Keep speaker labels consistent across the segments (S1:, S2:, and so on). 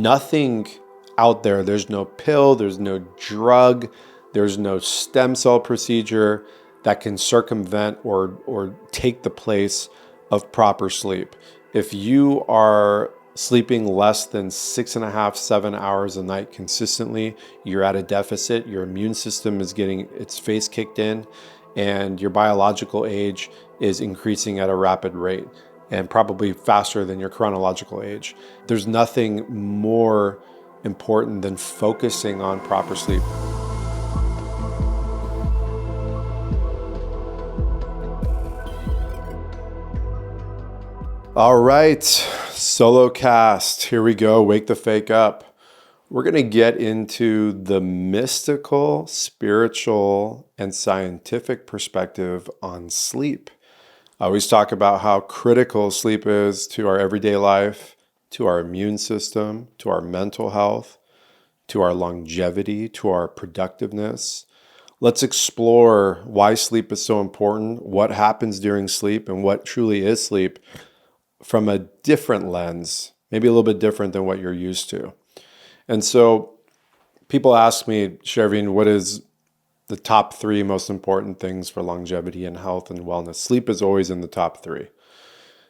S1: nothing out there. There's no pill, there's no drug, there's no stem cell procedure that can circumvent or take the place of proper sleep. If you are sleeping less than 6.5, 7 hours a night consistently, you're at a deficit, your immune system is getting its face kicked in, and your biological age is increasing at a rapid rate and probably faster than your chronological age. There's nothing more important than focusing on proper sleep. All right, solo cast, here we go, wake the fake up. We're gonna get into the mystical, spiritual, and scientific perspective on sleep. I always talk about how critical sleep is to our everyday life, to our immune system, to our mental health, to our longevity, to our productiveness. Let's explore why sleep is so important, what happens during sleep, and what truly is sleep from a different lens, maybe a little bit different than what you're used to. And so people ask me, Chervin, what is the top 3 most important things for longevity and health and wellness? Sleep is always in the top 3.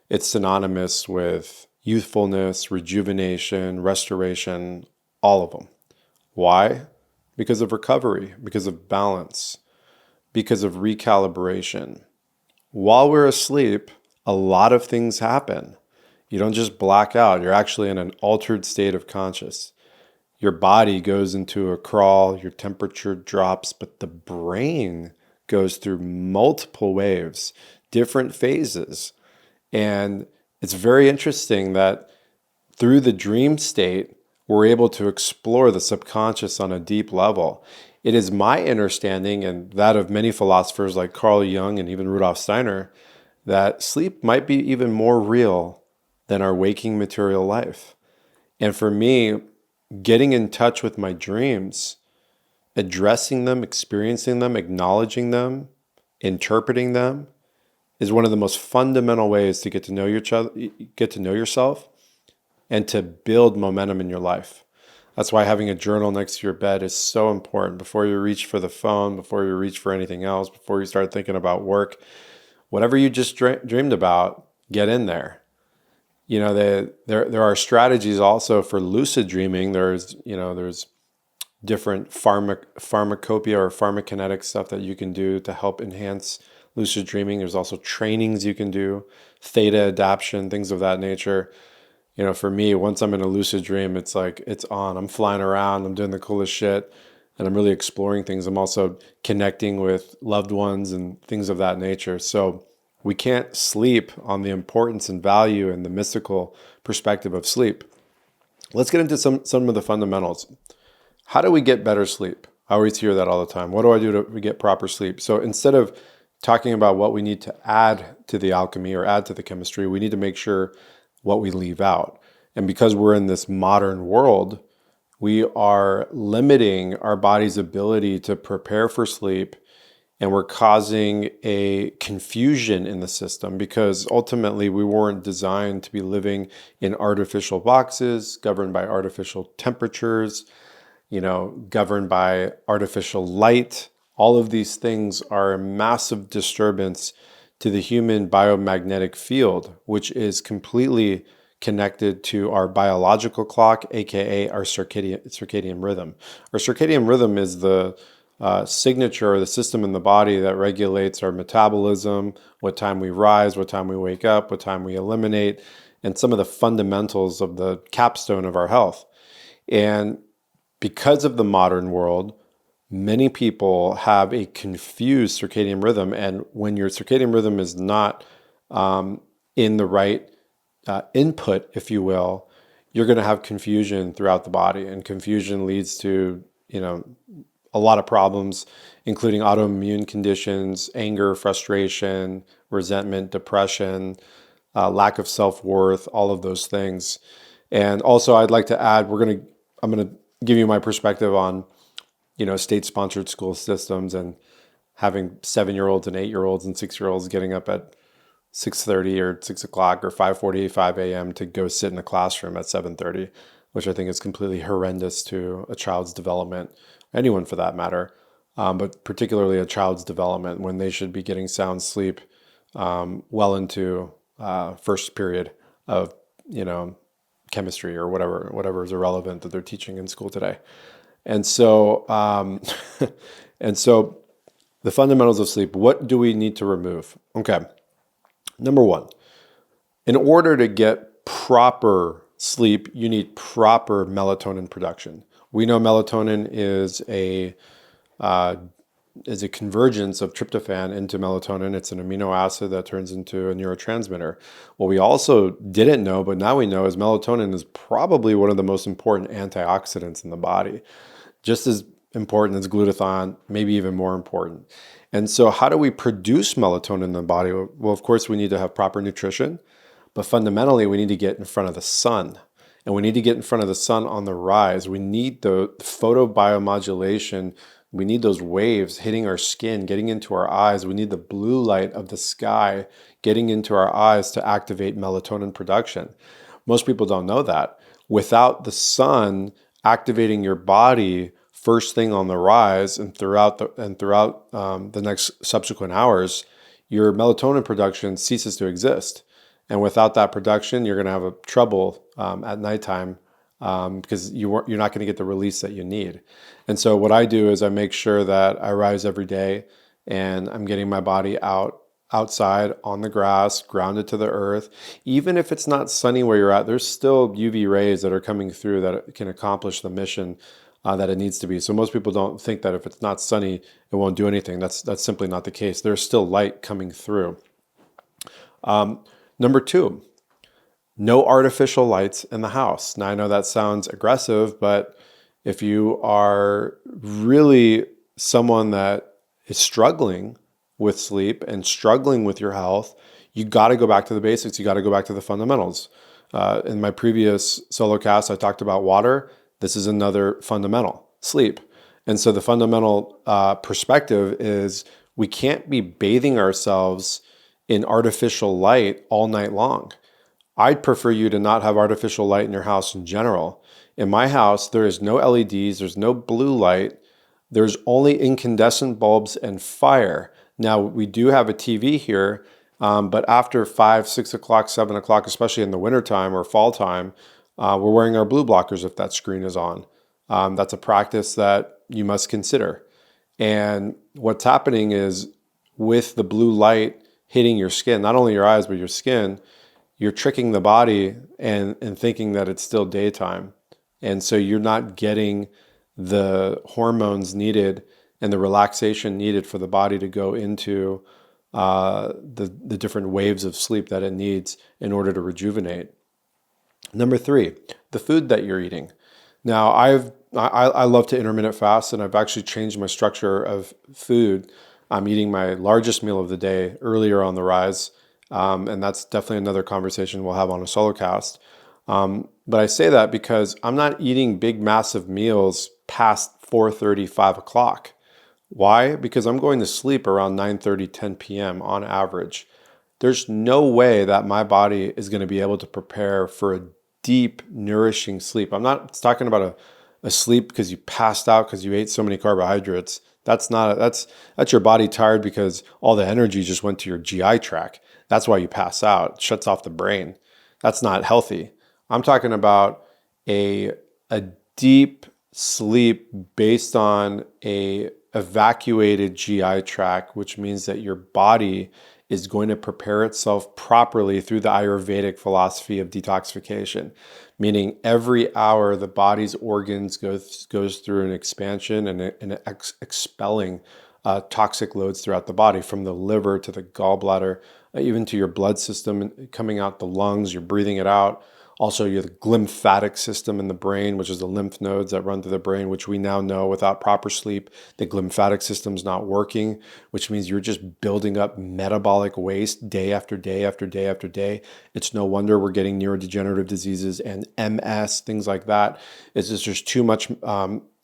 S1: It's synonymous with youthfulness, rejuvenation, restoration, all of them. Why? Because of recovery, because of balance, because of recalibration. While we're asleep, a lot of things happen. You don't just black out. You're actually in an altered state of conscious. Your body goes into a crawl, your temperature drops, but the brain goes through multiple waves, different phases. And it's very interesting that through the dream state, we're able to explore the subconscious on a deep level. It is my understanding, and that of many philosophers like Carl Jung and even Rudolf Steiner, that sleep might be even more real than our waking material life. And for me, getting in touch with my dreams, addressing them, experiencing them, acknowledging them, interpreting them, is one of the most fundamental ways to get to know yourself and to build momentum in your life. That's why having a journal next to your bed is so important. Before you reach for the phone, before you reach for anything else, before you start thinking about work, whatever you just dreamed about, get in there. You know, there are strategies also for lucid dreaming. There's different pharmacopoeia or pharmacokinetic stuff that you can do to help enhance lucid dreaming. There's also trainings you can do, theta adaptation, things of that nature. You know, for me, once I'm in a lucid dream, it's like it's on. I'm flying around, I'm doing the coolest shit, and I'm really exploring things. I'm also connecting with loved ones and things of that nature. So we can't sleep on the importance and value and the mystical perspective of sleep. Let's get into some of the fundamentals. How do we get better sleep? I always hear that all the time. What do I do to get proper sleep? So instead of talking about what we need to add to the alchemy or add to the chemistry, we need to make sure what we leave out. And because we're in this modern world, we are limiting our body's ability to prepare for sleep, and we're causing a confusion in the system because ultimately we weren't designed to be living in artificial boxes, governed by artificial temperatures, governed by artificial light. All of these things are a massive disturbance to the human biomagnetic field, which is completely connected to our biological clock, aka our circadian rhythm. Our circadian rhythm is the signature or the system in the body that regulates our metabolism, what time we rise, what time we wake up, what time we eliminate, and some of the fundamentals of the capstone of our health. And because of the modern world, many people have a confused circadian rhythm. And when your circadian rhythm is not in the right input, if you will, you're going to have confusion throughout the body. And confusion leads to, a lot of problems, including autoimmune conditions, anger, frustration, resentment, depression, lack of self-worth, all of those things. And also I'd like to add, I'm going to give you my perspective on, state-sponsored school systems and having 7-year-olds and 8-year-olds and 6-year-olds getting up at 6:30 or 6 o'clock or 5:45 a.m. to go sit in a classroom at 7:30. which I think is completely horrendous to a child's development, anyone for that matter, but particularly a child's development when they should be getting sound sleep well into first period of, chemistry or whatever is irrelevant that they're teaching in school today. And so, and so the fundamentals of sleep, what do we need to remove? Okay. Number one, in order to get proper sleep, you need proper melatonin production. We know melatonin is a convergence of tryptophan into melatonin. It's an amino acid that turns into a neurotransmitter. What we also didn't know, but now we know, is melatonin is probably one of the most important antioxidants in the body. Just as important as glutathione, maybe even more important. And so how do we produce melatonin in the body? Well, of course, we need to have proper nutrition, but fundamentally, we need to get in front of the sun. And we need to get in front of the sun on the rise. We need the photobiomodulation. We need those waves hitting our skin, getting into our eyes. We need the blue light of the sky getting into our eyes to activate melatonin production. Most people don't know that. Without the sun activating your body first thing on the rise and throughout the next subsequent hours, your melatonin production ceases to exist. And without that production, you're going to have trouble at nighttime because you're not going to get the release that you need. And so what I do is I make sure that I rise every day and I'm getting my body outside on the grass, grounded to the earth. Even if it's not sunny where you're at, there's still UV rays that are coming through that can accomplish the mission that it needs to be. So most people don't think that if it's not sunny, it won't do anything. That's simply not the case. There's still light coming through. Number two, no artificial lights in the house. Now, I know that sounds aggressive, but if you are really someone that is struggling with sleep and struggling with your health, you got to go back to the basics. You got to go back to the fundamentals. In my previous solo cast, I talked about water. This is another fundamental, sleep. And so the fundamental perspective is we can't be bathing ourselves in artificial light all night long. I'd prefer you to not have artificial light in your house in general. In my house, there is no LEDs, there's no blue light, there's only incandescent bulbs and fire. Now, we do have a TV here, but after 5, 6 o'clock, 7 o'clock, especially in the wintertime or fall time, we're wearing our blue blockers if that screen is on. That's a practice that you must consider. And what's happening is with the blue light hitting your skin, not only your eyes, but your skin, you're tricking the body and thinking that it's still daytime. And so you're not getting the hormones needed and the relaxation needed for the body to go into the different waves of sleep that it needs in order to rejuvenate. Number three, the food that you're eating. Now, I love to intermittent fast, and I've actually changed my structure of food. I'm eating my largest meal of the day earlier on the rise, and that's definitely another conversation we'll have on a solo cast. But I say that because I'm not eating big, massive meals past 4:30, 5 o'clock. Why? Because I'm going to sleep around 9:30, 10 p.m. on average. There's no way that my body is going to be able to prepare for a deep, nourishing sleep. I'm not talking about a sleep because you passed out because you ate so many carbohydrates. That's your body tired because all the energy just went to your GI tract. That's why you pass out. It shuts off the brain. That's not healthy. I'm talking about a deep sleep based on a evacuated GI tract, which means that your body is going to prepare itself properly through the Ayurvedic philosophy of detoxification, meaning every hour the body's organs goes through an expansion and expelling toxic loads throughout the body, from the liver to the gallbladder, even to your blood system coming out the lungs. You're breathing it out. Also, you have the glymphatic system in the brain, which is the lymph nodes that run through the brain, which we now know without proper sleep, the glymphatic system's not working, which means you're just building up metabolic waste day after day after day after day. It's no wonder we're getting neurodegenerative diseases and MS, things like that. It's just there's too much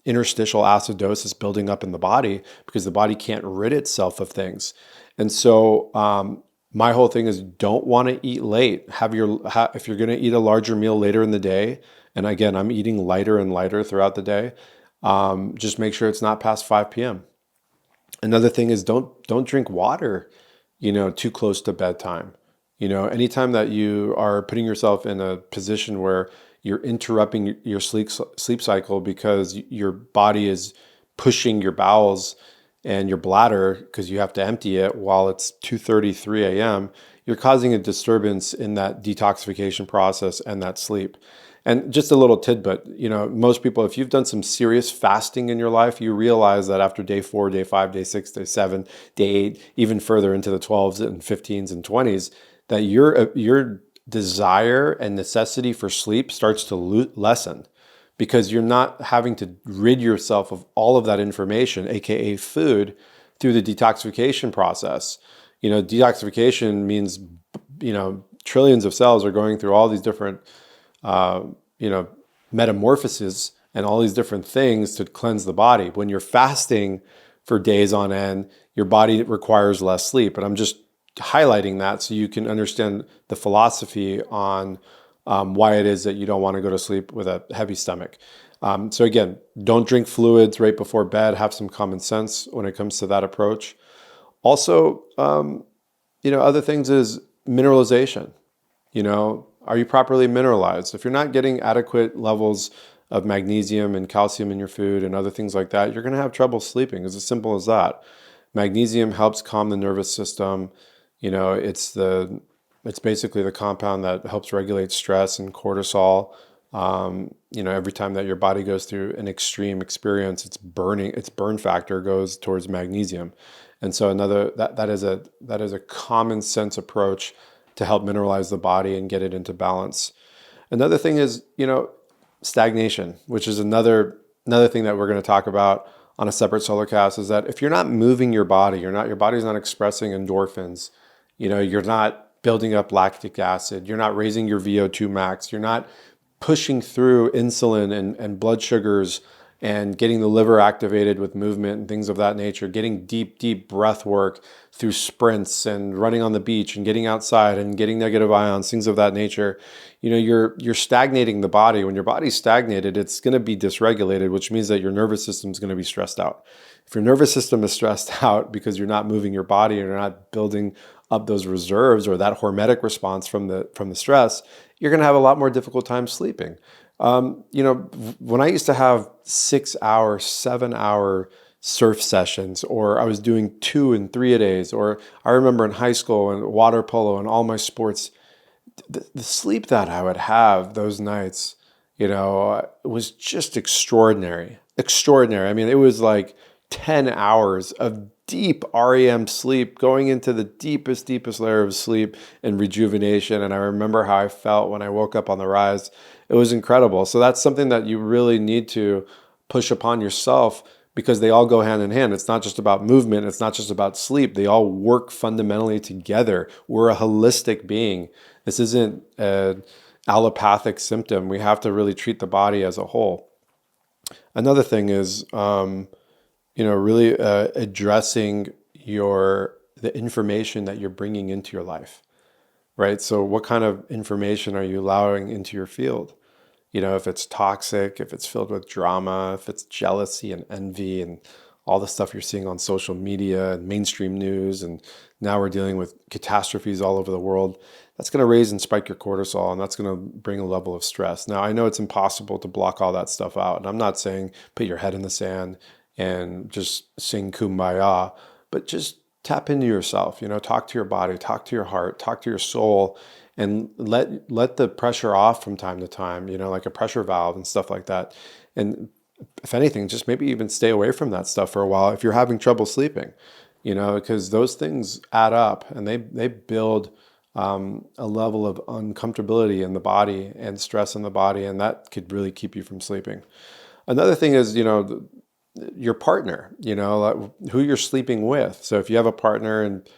S1: interstitial acidosis building up in the body because the body can't rid itself of things. And so my whole thing is don't want to eat late. If you're going to eat a larger meal later in the day, And again, I'm eating lighter and lighter throughout the day. Just make sure it's not past 5 p.m. Another thing is don't drink water, too close to bedtime. Anytime that you are putting yourself in a position where you're interrupting your sleep cycle because your body is pushing your bowels and your bladder because you have to empty it while it's 2:33 a.m., you're causing a disturbance in that detoxification process and that sleep. And just a little tidbit, most people, if you've done some serious fasting in your life, you realize that after day 4, day 5, day 6, day 7, day 8, even further into the 12s and 15s and 20s, that your desire and necessity for sleep starts to lessen because you're not having to rid yourself of all of that information, aka food, through the detoxification process. Detoxification means, trillions of cells are going through all these different uh, metamorphoses and all these different things to cleanse the body. When you're fasting for days on end, your body requires less sleep. And I'm just highlighting that so you can understand the philosophy on why it is that you don't want to go to sleep with a heavy stomach. So again, don't drink fluids right before bed. Have some common sense when it comes to that approach. Also, other things is mineralization. Are you properly mineralized? If you're not getting adequate levels of magnesium and calcium in your food and other things like that, you're going to have trouble sleeping. It's as simple as that. Magnesium helps calm the nervous system. It's basically the compound that helps regulate stress and cortisol. Every time that your body goes through an extreme experience, its burn factor goes towards magnesium. And so that is a common sense approach to help mineralize the body and get it into balance. Another thing is, stagnation, which is another thing that we're going to talk about on a separate solo cast, is that if you're not moving your body, your body's not expressing endorphins, you're not building up lactic acid, you're not raising your VO2 max, you're not pushing through insulin and blood sugars and getting the liver activated with movement and things of that nature, getting deep breath work through sprints and running on the beach and getting outside and getting negative ions, things of that nature. You're stagnating the body. When your body's stagnated, it's going to be dysregulated, which means that your nervous system is going to be stressed out. If your nervous system is stressed out because you're not moving your body and you're not building up those reserves or that hormetic response from the stress, you're going to have a lot more difficult time sleeping. When I used to have 6-hour, 7-hour surf sessions, or I was doing 2 and 3 a days, or I remember in high school and water polo and all my sports, the sleep that I would have those nights, was just extraordinary. Extraordinary. I mean, it was like 10 hours of deep REM sleep, going into the deepest layer of sleep and rejuvenation. And I remember how I felt when I woke up on the rise. It was incredible. So that's something that you really need to push upon yourself because they all go hand in hand. It's not just about movement. It's not just about sleep. They all work fundamentally together. We're a holistic being. This isn't an allopathic symptom. We have to really treat the body as a whole. Another thing is, really addressing the information that you're bringing into your life, right? So what kind of information are you allowing into your field? If it's toxic, if it's filled with drama, if it's jealousy and envy and all the stuff you're seeing on social media and mainstream news, and now we're dealing with catastrophes all over the world, that's going to raise and spike your cortisol, and that's going to bring a level of stress. Now, I know it's impossible to block all that stuff out, and I'm not saying put your head in the sand and just sing kumbaya, but just tap into yourself, talk to your body, talk to your heart, talk to your soul, and let the pressure off from time to time, like a pressure valve and stuff like that. And if anything, just maybe even stay away from that stuff for a while if you're having trouble sleeping, because those things add up and they build a level of uncomfortability in the body and stress in the body, and that could really keep you from sleeping. Another thing is, your partner, who you're sleeping with. So if you have a partner and,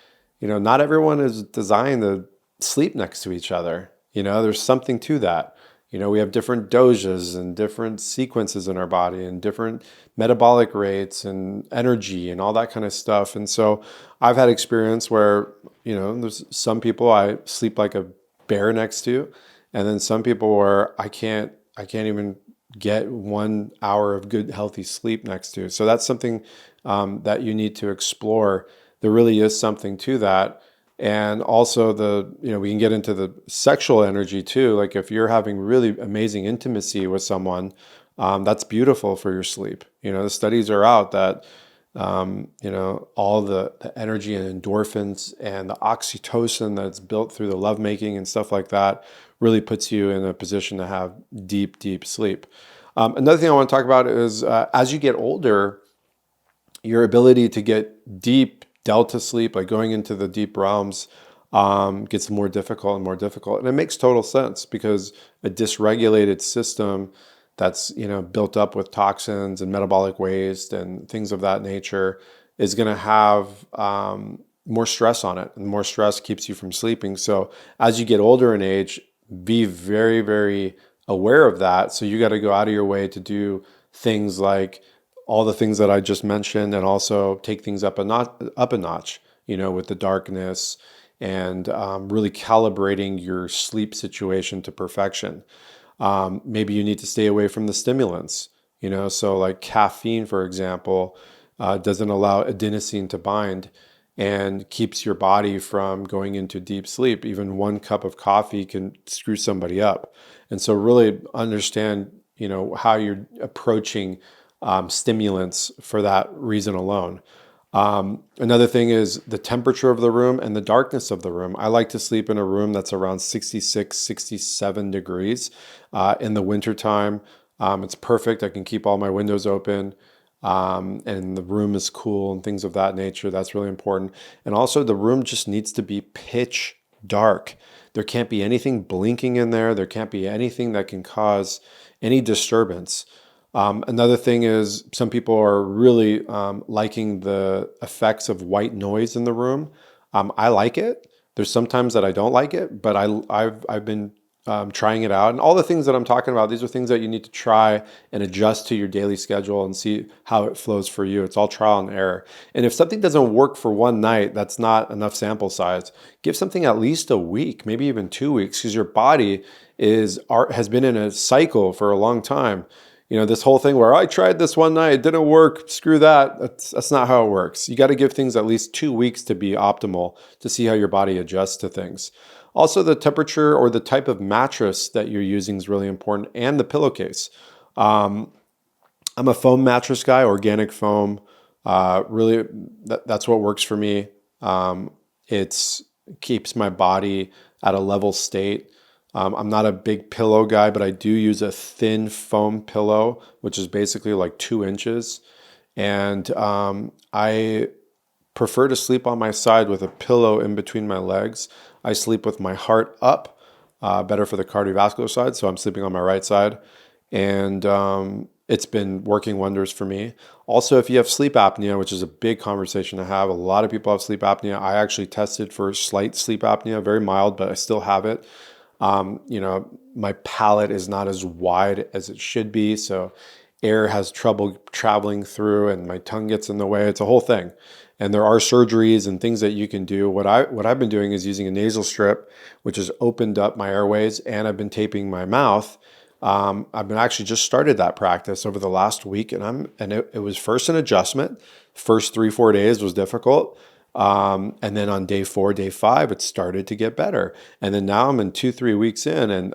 S1: not everyone is designed to sleep next to each other, there's something to that. We have different doshas and different sequences in our body and different metabolic rates and energy and all that kind of stuff. And so I've had experience where, there's some people I sleep like a bear next to, and then some people where I can't I can't even get 1 hour of good, healthy sleep next to. So that's something that you need to explore. There really is something to that. And also we can get into the sexual energy too. Like if you're having really amazing intimacy with someone, that's beautiful for your sleep. The studies are out that, all the energy and endorphins and the oxytocin that's built through the lovemaking and stuff like that really puts you in a position to have deep, deep sleep. Another thing I want to talk about is as you get older, your ability to get deep delta sleep, like going into the deep realms, gets more difficult and more difficult. And it makes total sense because a dysregulated system that's built up with toxins and metabolic waste and things of that nature is going to have more stress on it, and more stress keeps you from sleeping. So as you get older in age, be very, very aware of that. So you got to go out of your way to do things like all the things that I just mentioned, and also take things up a notch, with the darkness and really calibrating your sleep situation to perfection. Maybe you need to stay away from the stimulants, so like caffeine, for example, doesn't allow adenosine to bind and keeps your body from going into deep sleep. Even 1 cup of coffee can screw somebody up. And so really understand, how you're approaching stimulants for that reason alone. Another thing is the temperature of the room and the darkness of the room. I like to sleep in a room that's around 66, 67 degrees. In the wintertime, it's perfect. I can keep all my windows open. And the room is cool and things of that nature. That's really important. And also the room just needs to be pitch dark. There can't be anything blinking in there. There can't be anything that can cause any disturbance. Another thing is some people are really liking the effects of white noise in the room. I like it. There's sometimes that I don't like it, but I've been trying it out. And all the things that I'm talking about, these are things that you need to try and adjust to your daily schedule and see how it flows for you. It's all trial and error. And if something doesn't work for one night, that's not enough sample size. Give something at least a week, maybe even 2 weeks, because your body has been in a cycle for a long time. This whole thing where I tried this one night, it didn't work, screw that. That's not how it works. You got to give things at least 2 weeks to be optimal, to see how your body adjusts to things. Also, the temperature or the type of mattress that you're using is really important, and the pillowcase. I'm a foam mattress guy, organic foam. Really, that's what works for me. It keeps my body at a level state. I'm not a big pillow guy, but I do use a thin foam pillow, which is basically like 2 inches. And I prefer to sleep on my side with a pillow in between my legs. I sleep with my heart up, better for the cardiovascular side. So I'm sleeping on my right side. And it's been working wonders for me. Also, if you have sleep apnea, which is a big conversation to have, a lot of people have sleep apnea. I actually tested for slight sleep apnea, very mild, but I still have it. My palate is not as wide as it should be, so air has trouble traveling through and my tongue gets in the way. It's a whole thing. And there are surgeries and things that you can do. What I've been doing is using a nasal strip, which has opened up my airways, and I've been taping my mouth. I've been actually just started that practice over the last week, and it was first an adjustment. First 3-4 days was difficult. And then on day 4, day 5, it started to get better. And then now I'm in 2-3 weeks in, and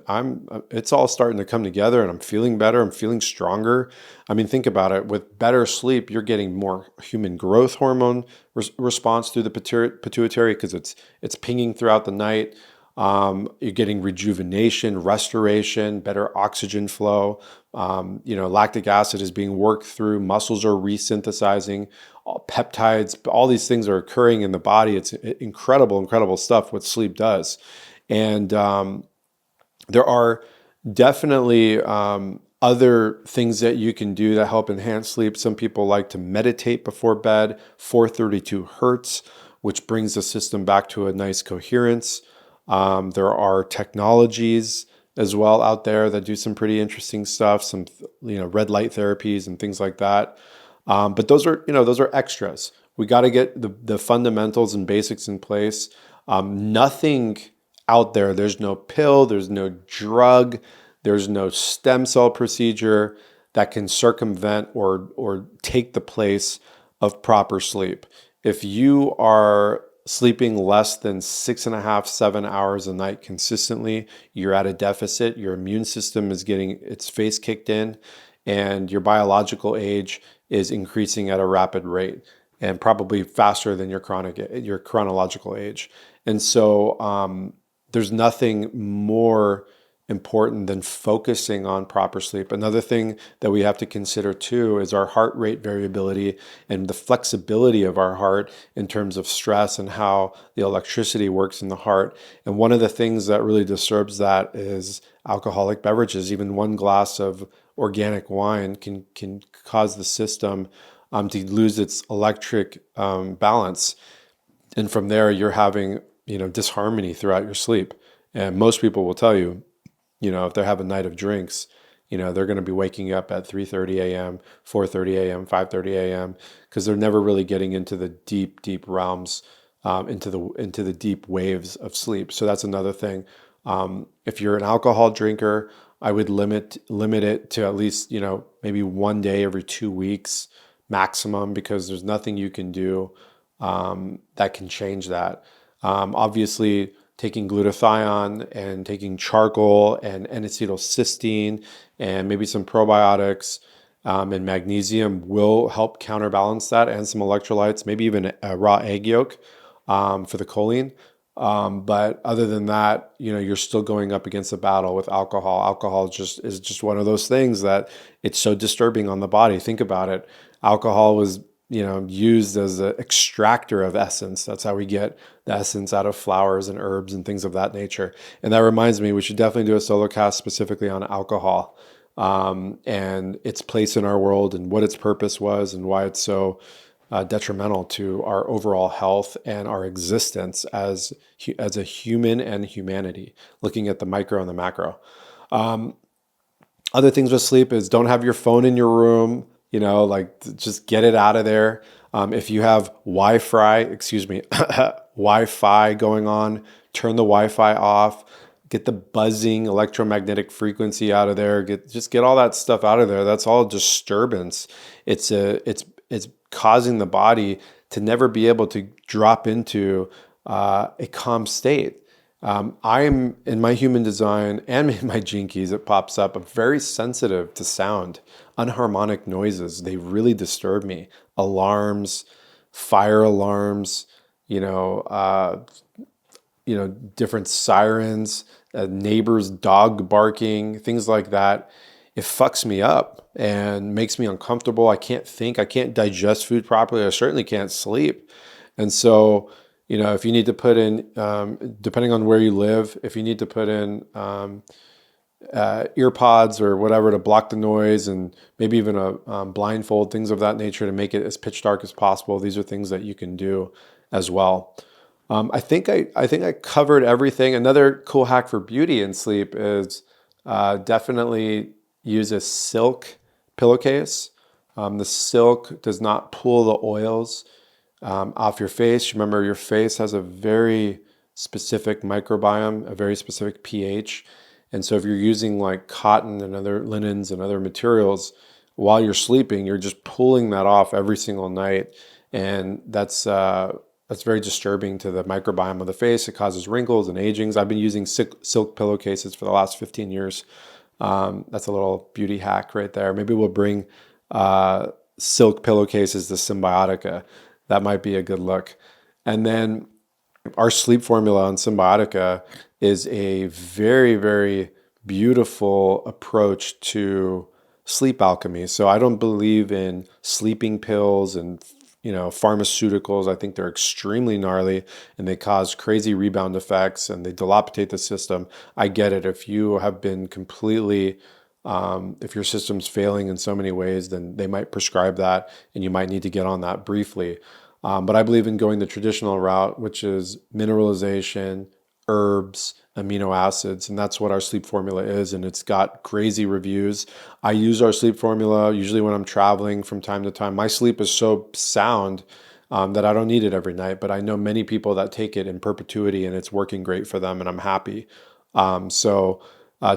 S1: it's all starting to come together, and I'm feeling better. I'm feeling stronger. I mean, think about it. With better sleep, you're getting more human growth hormone response through the pituitary because it's pinging throughout the night. You're getting rejuvenation, restoration, better oxygen flow. Lactic acid is being worked through. Muscles are resynthesizing. Peptides, all these things are occurring in the body. It's incredible, incredible stuff what sleep does. And there are definitely other things that you can do that help enhance sleep. Some people like to meditate before bed, 432 hertz, which brings the system back to a nice coherence. There are technologies as well out there that do some pretty interesting stuff, some red light therapies and things like that. But those are extras. We got to get the fundamentals and basics in place. Nothing out there. There's no pill. There's no drug. There's no stem cell procedure that can circumvent or take the place of proper sleep. If you are sleeping less than 6.5, 7 hours a night consistently, you're at a deficit. Your immune system is getting its face kicked in, and your biological age is increasing at a rapid rate, and probably faster than your chronological age. And so there's nothing more important than focusing on proper sleep. Another thing that we have to consider too is our heart rate variability and the flexibility of our heart in terms of stress and how the electricity works in the heart. And one of the things that really disturbs that is alcoholic beverages. Even one glass of organic wine can cause the system to lose its electric balance, and from there you're having disharmony throughout your sleep. And most people will tell you, if they have a night of drinks, they're going to be waking up at 3:30 a.m., 4:30 a.m., 5:30 a.m. because they're never really getting into the deep realms, into the deep waves of sleep. So that's another thing. If you're an alcohol drinker, I would limit it to at least maybe one day every 2 weeks maximum, because there's nothing you can do that can change that. Obviously, taking glutathione and taking charcoal and N-acetylcysteine and maybe some probiotics and magnesium will help counterbalance that, and some electrolytes, maybe even a raw egg yolk for the choline. But other than that, you're still going up against a battle with alcohol. Alcohol is just one of those things that it's so disturbing on the body. Think about it. Alcohol was used as an extractor of essence. That's how we get the essence out of flowers and herbs and things of that nature. And that reminds me, we should definitely do a solo cast specifically on alcohol and its place in our world and what its purpose was and why it's so detrimental to our overall health and our existence as a human and humanity, looking at the micro and the macro. Other things with sleep is don't have your phone in your room, just get it out of there. If you have Wi-Fi going on, turn the Wi-Fi off, get the buzzing electromagnetic frequency out of there, get all that stuff out of there. That's all disturbance. It's causing the body to never be able to drop into a calm state. I am, in my human design and in my gene keys, it pops up, I'm very sensitive to sound, unharmonic noises. They really disturb me. Alarms, fire alarms, different sirens, neighbors' dog barking, things like that. It fucks me up and makes me uncomfortable. I can't think. I can't digest food properly. I certainly can't sleep. And so, if you need to put in, depending on where you live, if you need to put in ear pods or whatever to block the noise, and maybe even a blindfold, things of that nature to make it as pitch dark as possible, these are things that you can do as well. I think I covered everything. Another cool hack for beauty and sleep is definitely use a silk pillowcase. The silk does not pull the oils off your face. Remember, your face has a very specific microbiome, a very specific pH. And so if you're using like cotton and other linens and other materials while you're sleeping, you're just pulling that off every single night. And that's very disturbing to the microbiome of the face. It causes wrinkles and agings. I've been using silk pillowcases for the last 15 years. That's a little beauty hack right there. Maybe we'll bring silk pillowcases to Symbiotica. That might be a good look. And then our sleep formula on Symbiotica is a very, very beautiful approach to sleep alchemy. So I don't believe in sleeping pills and pharmaceuticals. I think they're extremely gnarly and they cause crazy rebound effects and they dilapidate the system. I get it. If you have been completely if your system's failing in so many ways, then they might prescribe that and you might need to get on that briefly. But I believe in going the traditional route, which is mineralization, herbs, amino acids, and that's what our sleep formula is, and it's got crazy reviews. I use our sleep formula usually when I'm traveling from time to time. My sleep is so sound that I don't need it every night, but I know many people that take it in perpetuity and it's working great for them, and I'm happy. So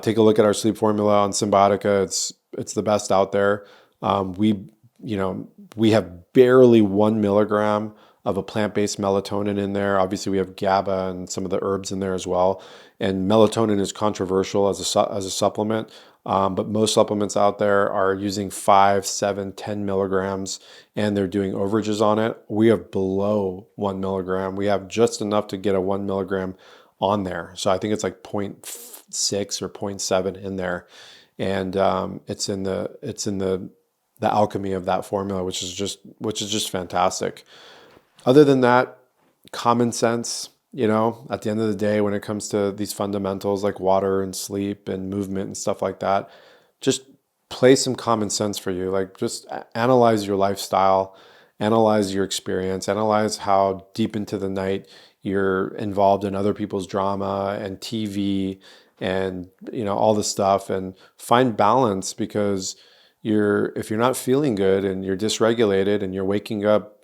S1: Take a look at our sleep formula on Symbotica. It's the best out there. We you know we have barely 1 milligram of a plant-based melatonin in there. Obviously, we have GABA and some of the herbs in there as well. And melatonin is controversial as as a supplement, but most supplements out there are using 5, 7, 10 milligrams, and they're doing overages on it. We have below 1 milligram. We have just enough to get a 1 milligram on there. So I think it's like zero point 0.6 or zero point 0.7 in there, and it's in the alchemy of that formula, which is just fantastic. Other than that, common sense. At the end of the day, when it comes to these fundamentals like water and sleep and movement and stuff like that, just play some common sense for you. Like, just analyze your lifestyle, analyze your experience, analyze how deep into the night you're involved in other people's drama and TV and all this stuff, and find balance, because if you're not feeling good and you're dysregulated and you're waking up